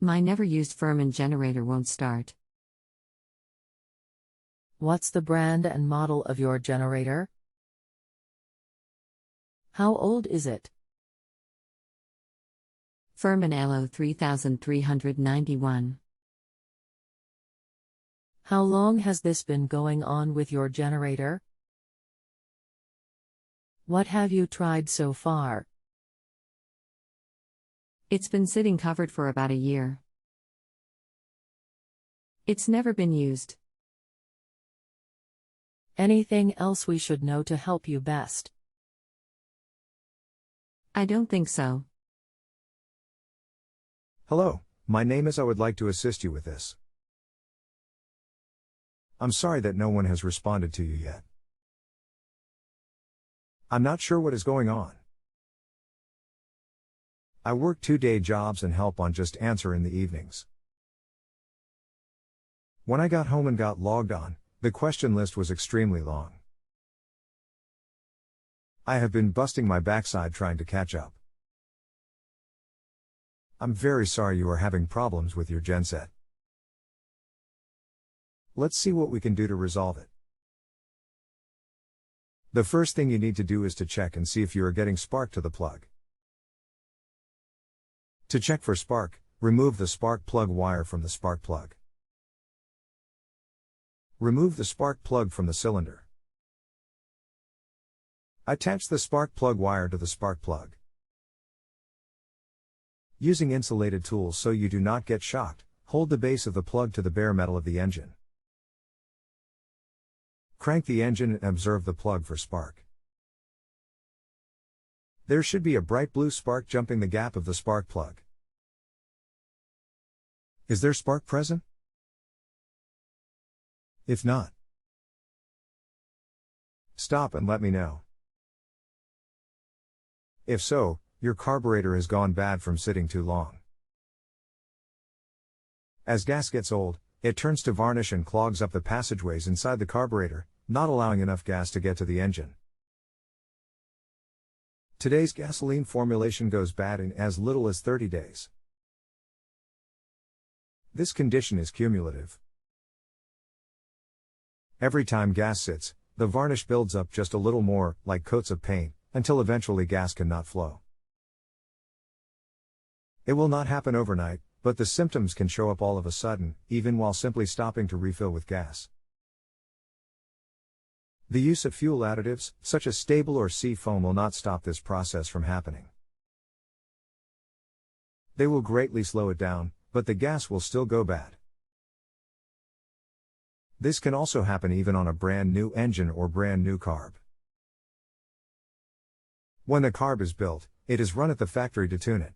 My never used Firman generator won't start. What's the brand and model of your generator? How old is it? Firman LO3391. How long has this been going on with your generator? What have you tried so far? It's been sitting covered for about a year. It's never been used. Anything else we should know to help you best? I don't think so. Hello, my name is. I would like to assist you with this. I'm sorry that no one has responded to you yet. I'm not sure what is going on. I work 2-day jobs and help on JustAnswer in the evenings. When I got home and got logged on, the question list was extremely long. I have been busting my backside trying to catch up. I'm very sorry you are having problems with your genset. Let's see what we can do to resolve it. The first thing you need to do is to check and see if you are getting spark to the plug. To check for spark, remove the spark plug wire from the spark plug. Remove the spark plug from the cylinder. Attach the spark plug wire to the spark plug. Using insulated tools so you do not get shocked, hold the base of the plug to the bare metal of the engine. Crank the engine and observe the plug for spark. There should be a bright blue spark jumping the gap of the spark plug. Is there spark present? If not, stop and let me know. If so, your carburetor has gone bad from sitting too long. As gas gets old, it turns to varnish and clogs up the passageways inside the carburetor, not allowing enough gas to get to the engine. Today's gasoline formulation goes bad in as little as 30 days. This condition is cumulative. Every time gas sits, the varnish builds up just a little more, like coats of paint, until eventually gas cannot flow. It will not happen overnight, but the symptoms can show up all of a sudden, even while simply stopping to refill with gas. The use of fuel additives, such as stable or sea foam, will not stop this process from happening. They will greatly slow it down, but the gas will still go bad. This can also happen even on a brand new engine or brand new carb. When the carb is built, it is run at the factory to tune it.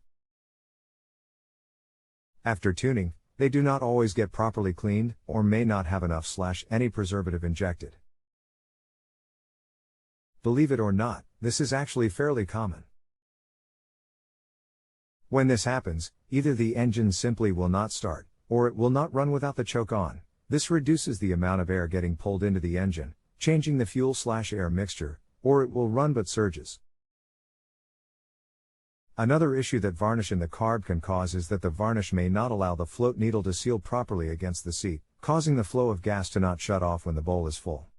After tuning, they do not always get properly cleaned, or may not have enough/any preservative injected. Believe it or not, this is actually fairly common. When this happens, either the engine simply will not start, or it will not run without the choke on. This reduces the amount of air getting pulled into the engine, changing the fuel/air mixture, or it will run but surges. Another issue that varnish in the carb can cause is that the varnish may not allow the float needle to seal properly against the seat, causing the flow of gas to not shut off when the bowl is full.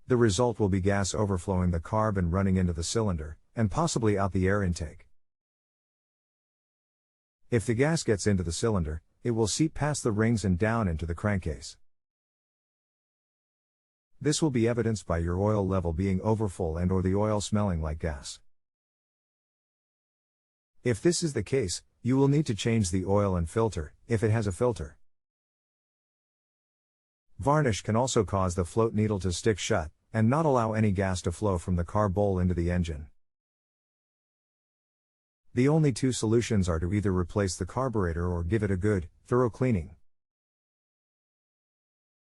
The result will be gas overflowing the carb and running into the cylinder, and possibly out the air intake. If the gas gets into the cylinder, it will seep past the rings and down into the crankcase. This will be evidenced by your oil level being overfull and/or the oil smelling like gas. If this is the case, you will need to change the oil and filter, if it has a filter. Varnish can also cause the float needle to stick shut, and not allow any gas to flow from the carb bowl into the engine. The only two solutions are to either replace the carburetor or give it a good, thorough cleaning.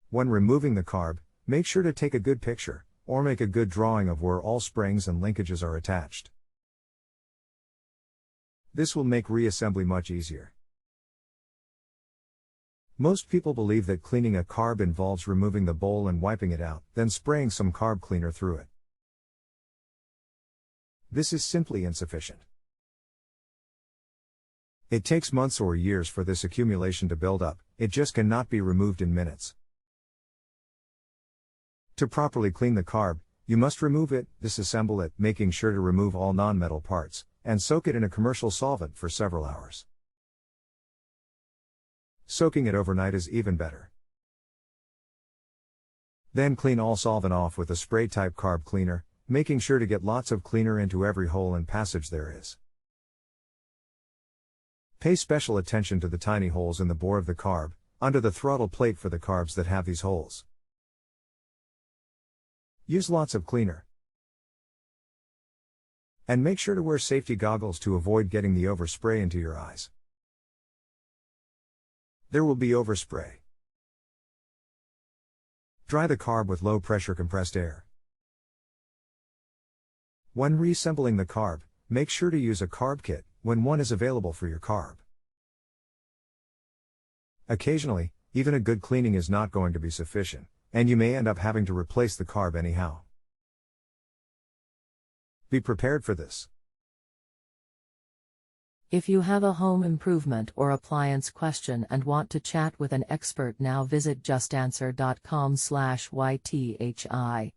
When removing the carb, make sure to take a good picture, or make a good drawing of where all springs and linkages are attached. This will make reassembly much easier. Most people believe that cleaning a carb involves removing the bowl and wiping it out, then spraying some carb cleaner through it. This is simply insufficient. It takes months or years for this accumulation to build up, it just cannot be removed in minutes. To properly clean the carb, you must remove it, disassemble it, making sure to remove all non-metal parts, and soak it in a commercial solvent for several hours. Soaking it overnight is even better. Then clean all solvent off with a spray-type carb cleaner, making sure to get lots of cleaner into every hole and passage there is. Pay special attention to the tiny holes in the bore of the carb, under the throttle plate for the carbs that have these holes. Use lots of cleaner. And make sure to wear safety goggles to avoid getting the overspray into your eyes. There will be overspray. Dry the carb with low pressure compressed air. When reassembling the carb, make sure to use a carb kit, when one is available for your carb. Occasionally, even a good cleaning is not going to be sufficient, and you may end up having to replace the carb anyhow. Be prepared for this. If you have a home improvement or appliance question and want to chat with an expert now, visit justanswer.com/ythi.